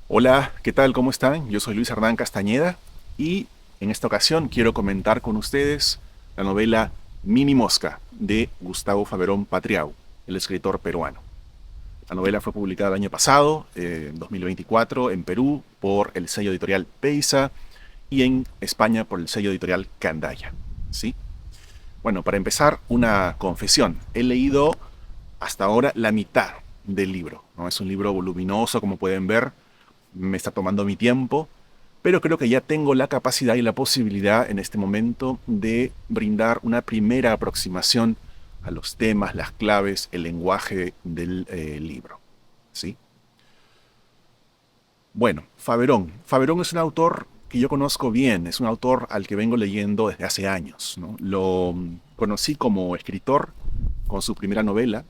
Hola, ¿qué tal? ¿Cómo están? Yo soy Luis Hernán Castañeda y en esta ocasión quiero comentar con ustedes la novela Mini Mosca de Gustavo Faberón Patriau, el escritor peruano. La novela fue publicada el año pasado, en 2024, en Perú por el sello editorial Peisa y en España por el sello editorial Candaya. ¿Sí? Bueno, para empezar, una confesión. He leído hasta ahora la mitad del libro. ¿No? Es un libro voluminoso, como pueden ver, me está tomando mi tiempo, pero creo que ya tengo la capacidad y la posibilidad en este momento de brindar una primera aproximación a los temas, las claves, el lenguaje del libro. ¿Sí? Bueno, Faberón. Faberón es un autor que yo conozco bien, es un autor al que vengo leyendo desde hace años. ¿No? Lo conocí como escritor con su primera novela,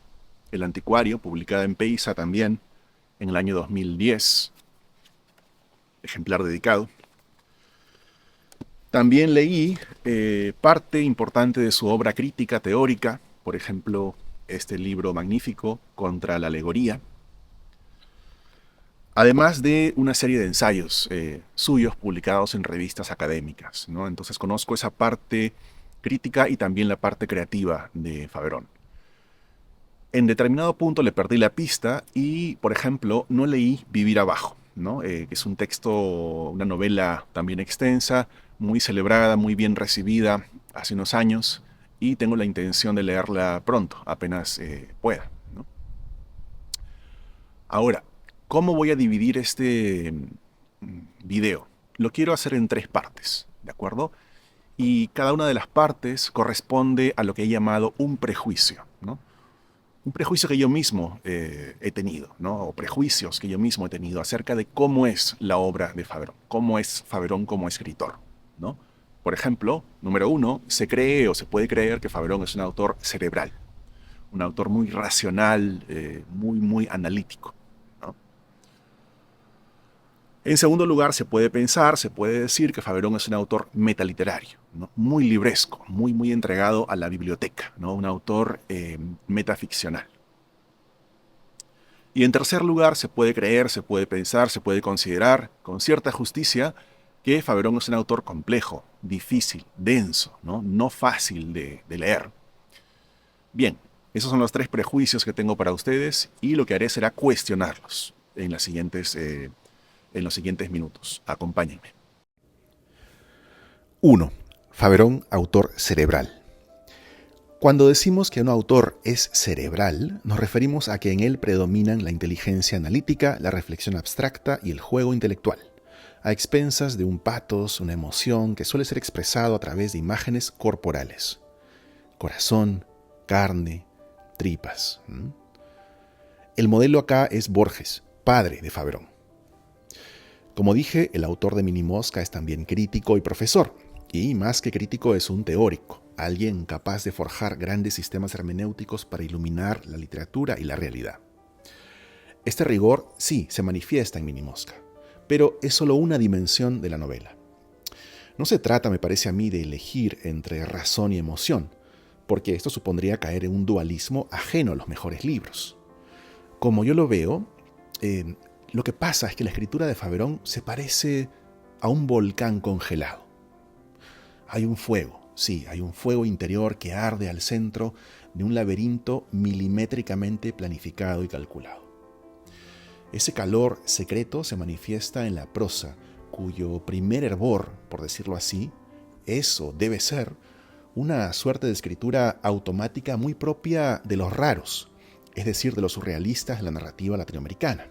El Anticuario, publicada en Peisa también en el año 2010, ejemplar dedicado. También leí parte importante de su obra crítica teórica, por ejemplo, este libro magnífico, Contra la Alegoría, además de una serie de ensayos suyos publicados en revistas académicas, ¿no? Entonces conozco esa parte crítica y también la parte creativa de Faberón. En determinado punto le perdí la pista y, por ejemplo, no leí Vivir abajo, ¿no? Que es un texto, una novela también extensa, muy celebrada, muy bien recibida hace unos años y tengo la intención de leerla pronto, apenas pueda, ¿no? Ahora, ¿cómo voy a dividir este video? Lo quiero hacer en tres partes, ¿de acuerdo? Y cada una de las partes corresponde a lo que he llamado un prejuicio, ¿no? Un prejuicio que yo mismo he tenido, ¿no? O prejuicios que yo mismo he tenido acerca de cómo es la obra de Faberón, cómo es Faberón como escritor, ¿no? Por ejemplo, número uno, se cree o se puede creer que Faberón es un autor cerebral, un autor muy racional, muy analítico, ¿no? En segundo lugar, se puede pensar, se puede decir que Faberón es un autor metaliterario, ¿no? Muy libresco, muy entregado a la biblioteca, ¿no? Un autor metaficcional. Y en tercer lugar, se puede creer, se puede pensar, se puede considerar con cierta justicia que Faberón es un autor complejo, difícil, denso, no fácil de leer. Bien, esos son los tres prejuicios que tengo para ustedes y lo que haré será cuestionarlos en los siguientes minutos. Acompáñenme. 1. Faberón, autor cerebral. Cuando decimos que un autor es cerebral, nos referimos a que en él predominan la inteligencia analítica, la reflexión abstracta y el juego intelectual, a expensas de un patos, una emoción que suele ser expresado a través de imágenes corporales. Corazón, carne, tripas. El modelo acá es Borges, padre de Faberón. Como dije, el autor de Mini Mosca es también crítico y profesor, y más que crítico es un teórico, alguien capaz de forjar grandes sistemas hermenéuticos para iluminar la literatura y la realidad. Este rigor sí se manifiesta en Mini Mosca, pero es solo una dimensión de la novela. No se trata, me parece a mí, de elegir entre razón y emoción, porque esto supondría caer en un dualismo ajeno a los mejores libros. Como yo lo veo, lo que pasa es que la escritura de Faberón se parece a un volcán congelado. Hay un fuego, sí, hay un fuego interior que arde al centro de un laberinto milimétricamente planificado y calculado. Ese calor secreto se manifiesta en la prosa, cuyo primer hervor, por decirlo así, es o debe ser una suerte de escritura automática muy propia de los raros, es decir, de los surrealistas de la narrativa latinoamericana.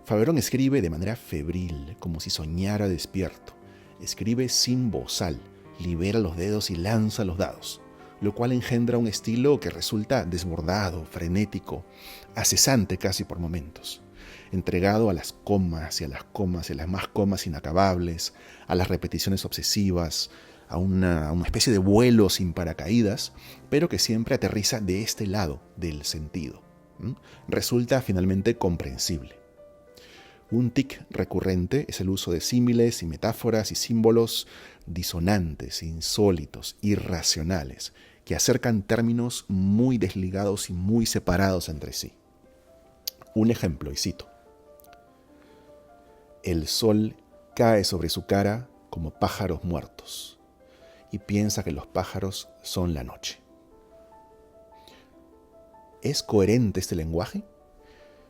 Faberón escribe de manera febril, como si soñara despierto. Escribe sin bozal, libera los dedos y lanza los dados, lo cual engendra un estilo que resulta desbordado, frenético, acesante casi por momentos, entregado a las comas y a las comas y a las más comas inacabables, a las repeticiones obsesivas, a una especie de vuelo sin paracaídas, pero que siempre aterriza de este lado del sentido. Resulta finalmente comprensible. Un tic recurrente es el uso de símiles y metáforas y símbolos disonantes, insólitos, irracionales, que acercan términos muy desligados y muy separados entre sí. Un ejemplo, y cito. El sol cae sobre su cara como pájaros muertos y piensa que los pájaros son la noche. ¿Es coherente este lenguaje?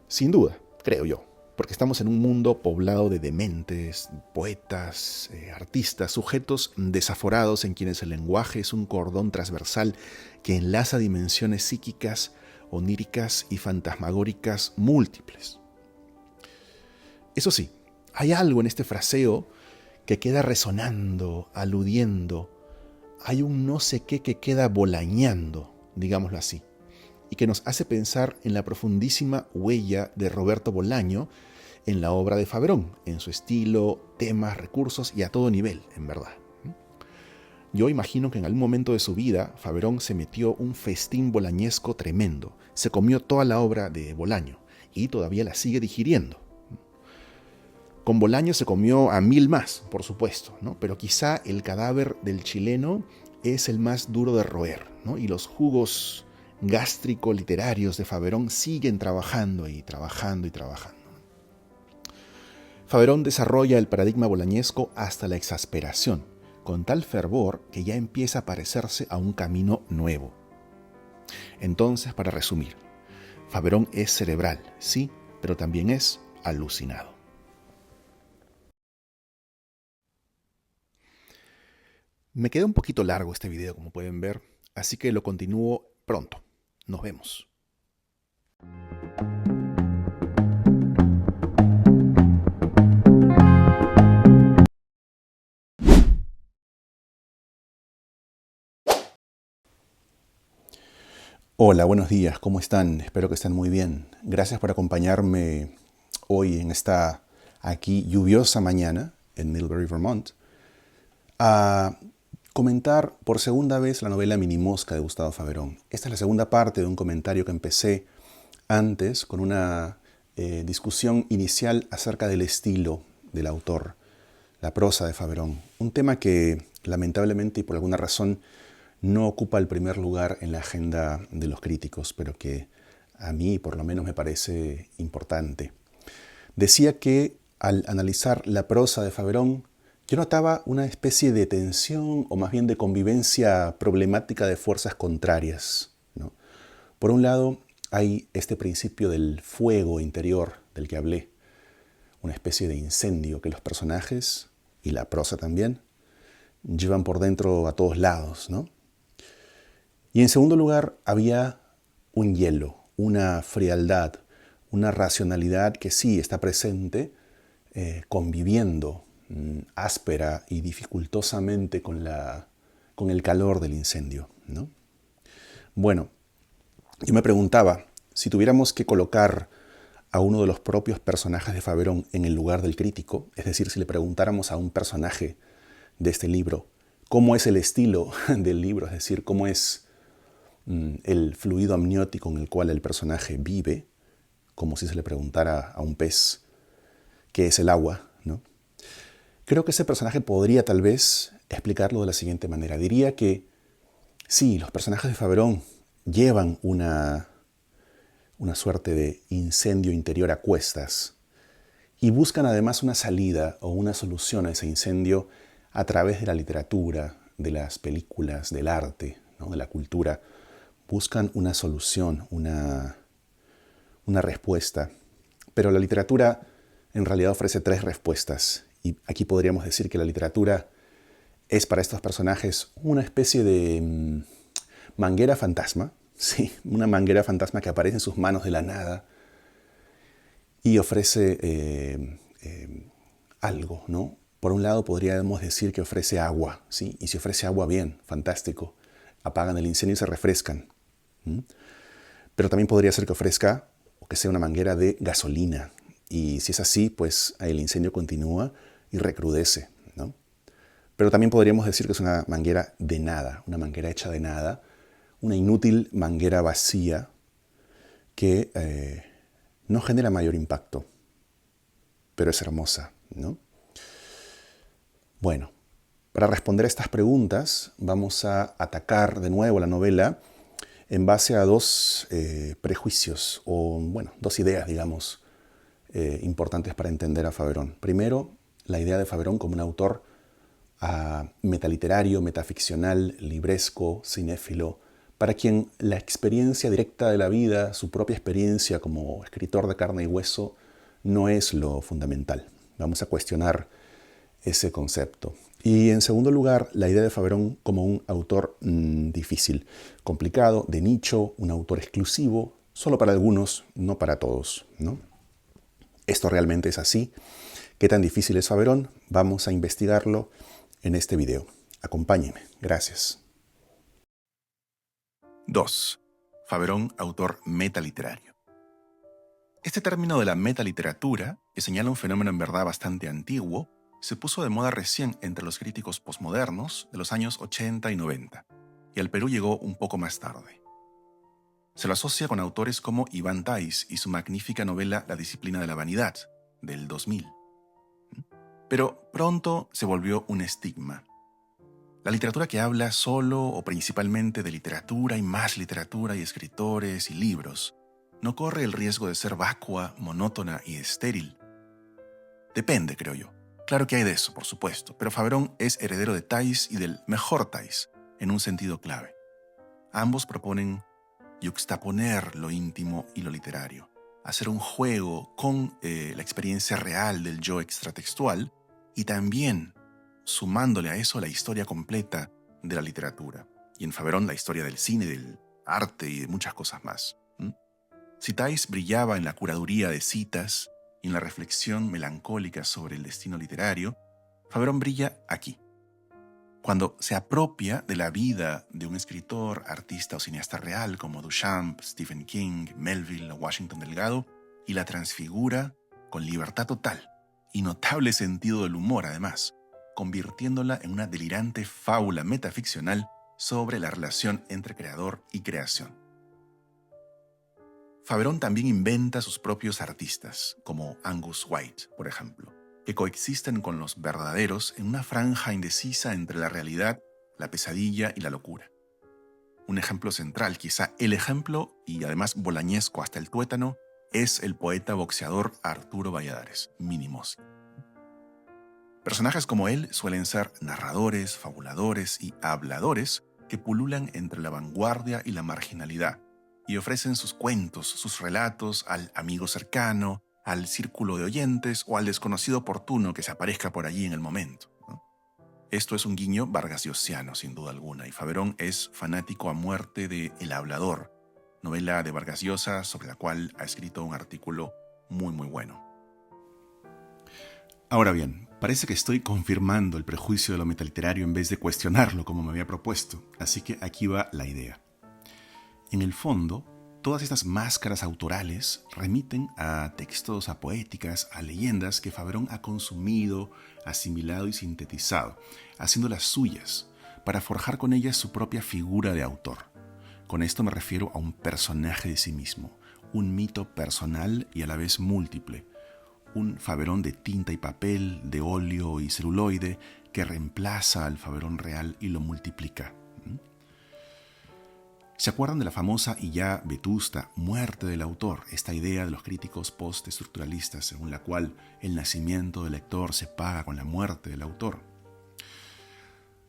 Sin duda, creo yo, porque estamos en un mundo poblado de dementes, poetas, artistas, sujetos desaforados en quienes el lenguaje es un cordón transversal que enlaza dimensiones psíquicas, oníricas y fantasmagóricas múltiples. Eso sí, hay algo en este fraseo que queda resonando, aludiendo. Hay un no sé qué que queda bolañando, digámoslo así, y que nos hace pensar en la profundísima huella de Roberto Bolaño en la obra de Faverón, en su estilo, temas, recursos y a todo nivel, en verdad. Yo imagino que en algún momento de su vida Faverón se metió un festín bolañesco tremendo, se comió toda la obra de Bolaño y todavía la sigue digiriendo. Con Bolaño se comió a 1000 más, por supuesto, ¿no? Pero quizá el cadáver del chileno es el más duro de roer, ¿no? Y los jugos gástrico-literarios de Faverón siguen trabajando y trabajando y trabajando. Faverón desarrolla el paradigma bolañesco hasta la exasperación, con tal fervor que ya empieza a parecerse a un camino nuevo. Entonces, para resumir, Faverón es cerebral, sí, pero también es alucinado. Me queda un poquito largo este video, como pueden ver, así que lo continúo pronto. Nos vemos. Hola, buenos días, ¿cómo están? Espero que estén muy bien. Gracias por acompañarme hoy en esta aquí lluviosa mañana en Millbury, Vermont, a comentar por segunda vez la novela Minimosca de Gustavo Faverón. Esta es la segunda parte de un comentario que empecé antes con una discusión inicial acerca del estilo del autor, la prosa de Faverón. Un tema que lamentablemente y por alguna razón no ocupa el primer lugar en la agenda de los críticos, pero que a mí por lo menos me parece importante. Decía que al analizar la prosa de Faverón, yo notaba una especie de tensión o más bien de convivencia problemática de fuerzas contrarias, ¿no? Por un lado, hay este principio del fuego interior del que hablé, una especie de incendio que los personajes, y la prosa también, llevan por dentro a todos lados, ¿no? Y en segundo lugar, había un hielo, una frialdad, una racionalidad que sí está presente, conviviendo áspera y dificultosamente con el calor del incendio, ¿no? Bueno, yo me preguntaba, si tuviéramos que colocar a uno de los propios personajes de Faverón en el lugar del crítico, es decir, si le preguntáramos a un personaje de este libro cómo es el estilo del libro, es decir, cómo es el fluido amniótico en el cual el personaje vive, como si se le preguntara a un pez qué es el agua, ¿no? Creo que ese personaje podría tal vez explicarlo de la siguiente manera. Diría que sí, los personajes de Faverón llevan una suerte de incendio interior a cuestas y buscan además una salida o una solución a ese incendio a través de la literatura, de las películas, del arte, ¿no? De la cultura. Buscan una solución, una respuesta. Pero la literatura en realidad ofrece 3 respuestas. Y aquí podríamos decir que la literatura es para estos personajes una especie de manguera fantasma. Sí, una manguera fantasma que aparece en sus manos de la nada y ofrece algo, ¿no? Por un lado podríamos decir que ofrece agua, ¿sí? Y si ofrece agua, bien, fantástico. Apagan el incendio y se refrescan. Pero también podría ser que ofrezca o que sea una manguera de gasolina. Y si es así, pues el incendio continúa y recrudece, ¿no? Pero también podríamos decir que es una manguera de nada, una manguera hecha de nada, una inútil manguera vacía que no genera mayor impacto, pero es hermosa, ¿no? Bueno, para responder a estas preguntas vamos a atacar de nuevo la novela en base a 2 prejuicios, o bueno, 2 ideas, digamos, importantes para entender a Faverón. Primero, la idea de Faverón como un autor metaliterario, metaficcional, libresco, cinéfilo, para quien la experiencia directa de la vida, su propia experiencia como escritor de carne y hueso, no es lo fundamental. Vamos a cuestionar ese concepto. Y en segundo lugar, la idea de Faverón como un autor difícil, complicado, de nicho, un autor exclusivo, solo para algunos, no para todos, ¿no? ¿Esto realmente es así? ¿Qué tan difícil es Faverón? Vamos a investigarlo en este video. Acompáñenme. Gracias. 2. Faverón, autor metaliterario. Este término de la metaliteratura, que señala un fenómeno en verdad bastante antiguo, se puso de moda recién entre los críticos posmodernos de los años 80 y 90, y al Perú llegó un poco más tarde. Se lo asocia con autores como Iván Tais y su magnífica novela La disciplina de la vanidad, del 2000. Pero pronto se volvió un estigma. La literatura que habla solo o principalmente de literatura y más literatura y escritores y libros no corre el riesgo de ser vacua, monótona y estéril. Depende, creo yo. Claro que hay de eso, por supuesto, pero Faverón es heredero de Tais y del mejor Tais, en un sentido clave. Ambos proponen yuxtaponer lo íntimo y lo literario, hacer un juego con la experiencia real del yo extratextual y también sumándole a eso la historia completa de la literatura. Y en Faverón la historia del cine, del arte y de muchas cosas más. Si Tais brillaba en la curaduría de citas y en la reflexión melancólica sobre el destino literario, Faverón brilla aquí, cuando se apropia de la vida de un escritor, artista o cineasta real como Duchamp, Stephen King, Melville o Washington Delgado y la transfigura con libertad total y notable sentido del humor además, convirtiéndola en una delirante fábula metaficcional sobre la relación entre creador y creación. Faverón también inventa sus propios artistas, como Angus White, por ejemplo, que coexisten con los verdaderos en una franja indecisa entre la realidad, la pesadilla y la locura. Un ejemplo central, quizá el ejemplo, y además bolañesco hasta el tuétano, es el poeta boxeador Arturo Valladares, Minimosi. Personajes como él suelen ser narradores, fabuladores y habladores que pululan entre la vanguardia y la marginalidad y ofrecen sus cuentos, sus relatos al amigo cercano, al círculo de oyentes o al desconocido oportuno que se aparezca por allí en el momento, ¿no? Esto es un guiño vargasiosiano, sin duda alguna, y Faverón es fanático a muerte de El Hablador, novela de Vargas Llosa sobre la cual ha escrito un artículo muy bueno. Ahora bien, parece que estoy confirmando el prejuicio de lo metaliterario en vez de cuestionarlo como me había propuesto, así que aquí va la idea. En el fondo, todas estas máscaras autorales remiten a textos, a poéticas, a leyendas que Faverón ha consumido, asimilado y sintetizado, haciéndolas suyas, para forjar con ellas su propia figura de autor. Con esto me refiero a un personaje de sí mismo, un mito personal y a la vez múltiple, un Faverón de tinta y papel, de óleo y celuloide, que reemplaza al Faverón real y lo multiplica. ¿Se acuerdan de la famosa y ya vetusta muerte del autor? Esta idea de los críticos postestructuralistas, según la cual el nacimiento del lector se paga con la muerte del autor.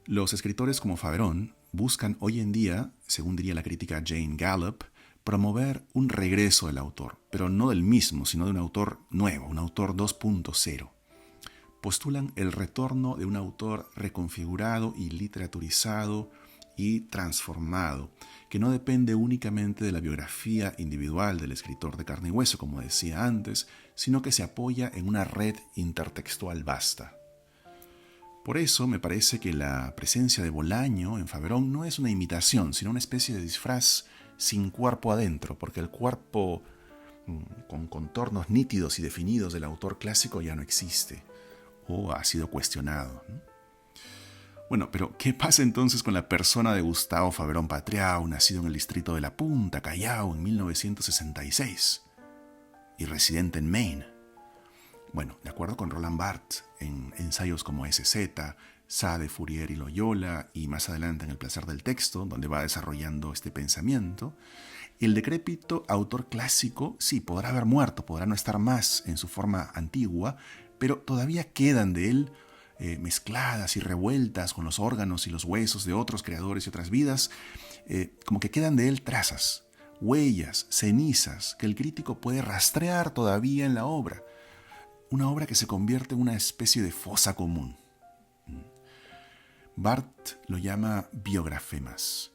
Los escritores como Faverón buscan hoy en día, según diría la crítica Jane Gallup, promover un regreso del autor, pero no del mismo, sino de un autor nuevo, un autor 2.0. Postulan el retorno de un autor reconfigurado y literaturizado y transformado, que no depende únicamente de la biografía individual del escritor de carne y hueso, como decía antes, sino que se apoya en una red intertextual vasta. Por eso me parece que la presencia de Bolaño en Faverón no es una imitación, sino una especie de disfraz sin cuerpo adentro, porque el cuerpo con contornos nítidos y definidos del autor clásico ya no existe o ha sido cuestionado, ¿no? Bueno, pero ¿qué pasa entonces con la persona de Gustavo Faverón Patriau, nacido en el distrito de La Punta, Callao, en 1966 y residente en Maine? Bueno, de acuerdo con Roland Barthes, en ensayos como SZ, Sade, Fourier y Loyola, y más adelante en El placer del texto, donde va desarrollando este pensamiento, El decrépito autor clásico sí podrá haber muerto, podrá no estar más en su forma antigua, pero todavía quedan de él mezcladas y revueltas con los órganos y los huesos de otros creadores y otras vidas, como que quedan de él trazas, huellas, cenizas que el crítico puede rastrear todavía en la obra. Una obra que se convierte en una especie de fosa común. Barth lo llama biografemas,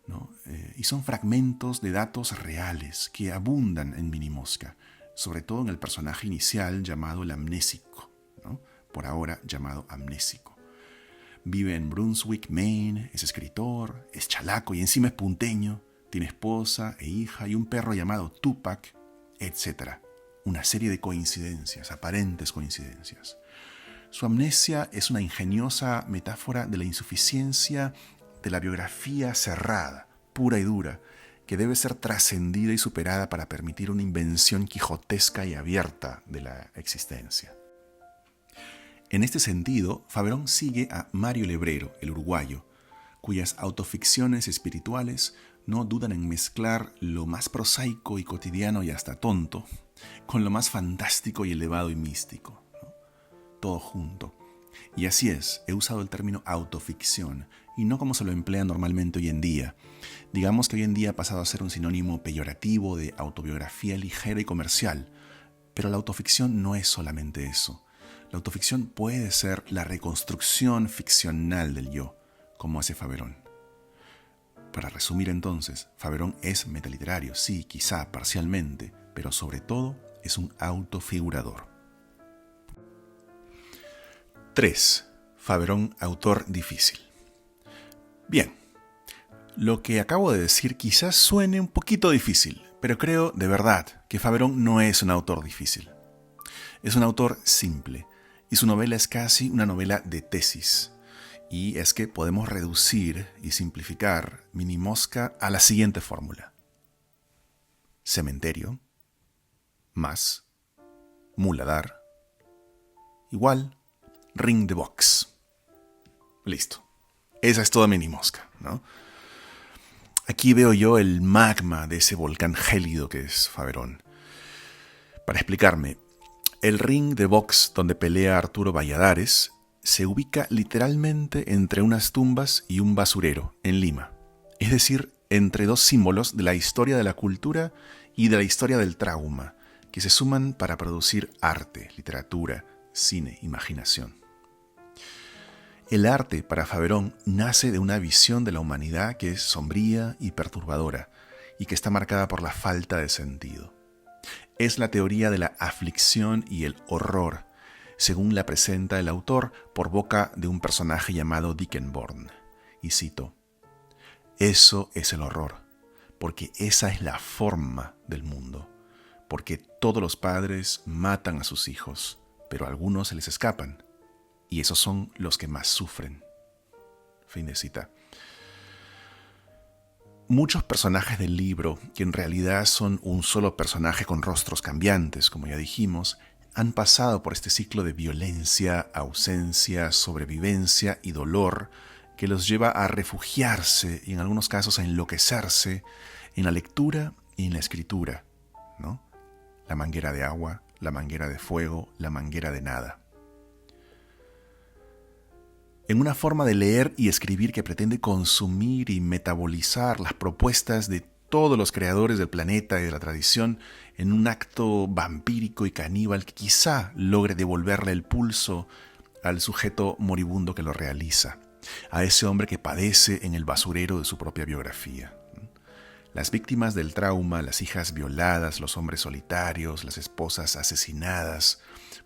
¿no? Y son fragmentos de datos reales que abundan en Minimosca, sobre todo en el personaje inicial llamado el amnésico, ¿no? Por ahora llamado amnésico. Vive en Brunswick, Maine, es escritor, es chalaco y encima es punteño, tiene esposa e hija y un perro llamado Tupac, etc. Una serie de coincidencias, aparentes coincidencias. Su amnesia es una ingeniosa metáfora de la insuficiencia de la biografía cerrada, pura y dura, que debe ser trascendida y superada para permitir una invención quijotesca y abierta de la existencia. En este sentido, Faverón sigue a Mario Lebrero, el uruguayo, cuyas autoficciones espirituales no dudan en mezclar lo más prosaico y cotidiano y hasta tonto con lo más fantástico y elevado y místico, ¿no? Todo junto. Y así es, he usado el término autoficción, y no como se lo emplea normalmente hoy en día. Digamos que hoy en día ha pasado a ser un sinónimo peyorativo de autobiografía ligera y comercial, pero la autoficción no es solamente eso. La autoficción puede ser la reconstrucción ficcional del yo, como hace Faverón. Para resumir entonces, Faverón es metaliterario, sí, quizá parcialmente, pero sobre todo es un autofigurador. 3. Faverón, autor difícil. Bien, lo que acabo de decir quizás suene un poquito difícil, pero creo de verdad que Faverón no es un autor difícil. Es un autor simple, y su novela es casi una novela de tesis. Y es que podemos reducir y simplificar Minimosca a la siguiente fórmula. Cementerio más muladar igual ring de box. Listo. Esa es toda Minimosca, ¿no? Aquí veo yo el magma de ese volcán gélido que es Faverón. Para explicarme, el ring de box donde pelea Arturo Valladares se ubica literalmente entre unas tumbas y un basurero en Lima. Es decir, entre dos símbolos de la historia de la cultura y de la historia del trauma, que se suman para producir arte, literatura, cine, imaginación. El arte, para Faverón, nace de una visión de la humanidad que es sombría y perturbadora, y que está marcada por la falta de sentido. Es la teoría de la aflicción y el horror, según la presenta el autor por boca de un personaje llamado Dickenborn. Y cito: «Eso es el horror, porque esa es la forma del mundo, porque todos los padres matan a sus hijos, pero a algunos se les escapan, y esos son los que más sufren». Fin de cita. Muchos personajes del libro, que en realidad son un solo personaje con rostros cambiantes, como ya dijimos, han pasado por este ciclo de violencia, ausencia, sobrevivencia y dolor que los lleva a refugiarse y en algunos casos a enloquecerse en la lectura y en la escritura, ¿no? La manguera de agua, la manguera de fuego, la manguera de nada. En una forma de leer y escribir que pretende consumir y metabolizar las propuestas de todos los creadores del planeta y de la tradición en un acto vampírico y caníbal que quizá logre devolverle el pulso al sujeto moribundo que lo realiza, a ese hombre que padece en el basurero de su propia biografía. Las víctimas del trauma, las hijas violadas, los hombres solitarios, las esposas asesinadas,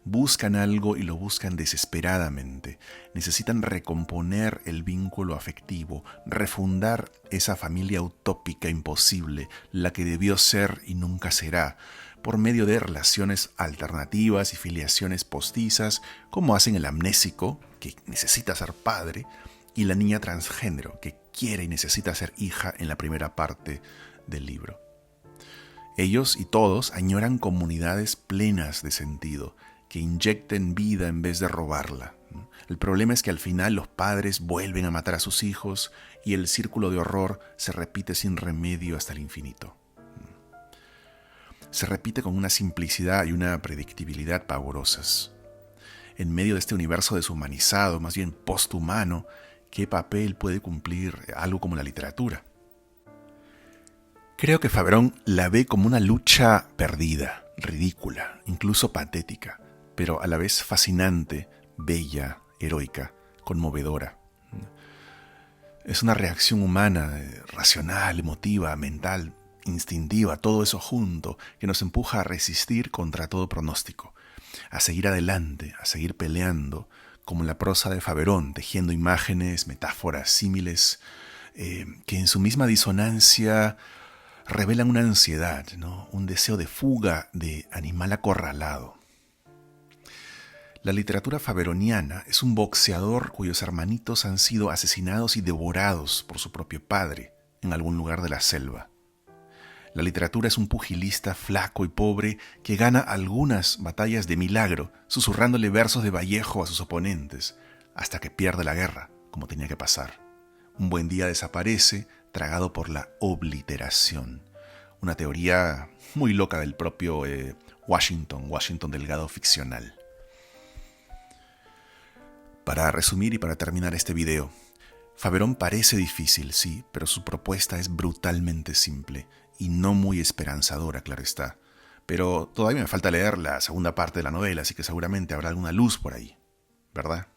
buscan algo y lo buscan desesperadamente. Necesitan recomponer el vínculo afectivo, refundar esa familia utópica imposible, la que debió ser y nunca será, por medio de relaciones alternativas y filiaciones postizas, como hacen el amnésico, que necesita ser padre, y la niña transgénero, que quiere y necesita ser hija en la primera parte del libro. Ellos y todos añoran comunidades plenas de sentido, que inyecten vida en vez de robarla. El problema es que al final los padres vuelven a matar a sus hijos y el círculo de horror se repite sin remedio hasta el infinito. se repite con una simplicidad y una predictibilidad pavorosas. En medio de este universo deshumanizado, más bien posthumano, ¿qué papel puede cumplir algo como la literatura? Creo que Faverón la ve como una lucha perdida, ridícula, incluso patética, pero a la vez fascinante, bella, heroica, conmovedora. Es una reacción humana, racional, emotiva, mental, instintiva, todo eso junto, que nos empuja a resistir contra todo pronóstico, a seguir adelante, a seguir peleando, como la prosa de Faverón, tejiendo imágenes, metáforas, símiles, que en su misma disonancia revelan una ansiedad, ¿no? Un deseo de fuga de animal acorralado. La literatura faveroniana es un boxeador cuyos hermanitos han sido asesinados y devorados por su propio padre en algún lugar de la selva. La literatura es un pugilista flaco y pobre que gana algunas batallas de milagro, susurrándole versos de Vallejo a sus oponentes, hasta que pierde la guerra, como tenía que pasar. Un buen día desaparece, tragado por la obliteración. Una teoría muy loca del propio Washington Delgado ficcional. Para resumir y para terminar este video, Faverón parece difícil, sí, pero su propuesta es brutalmente simple y no muy esperanzadora, claro está. Pero todavía me falta leer la segunda parte de la novela, así que seguramente habrá alguna luz por ahí, ¿verdad?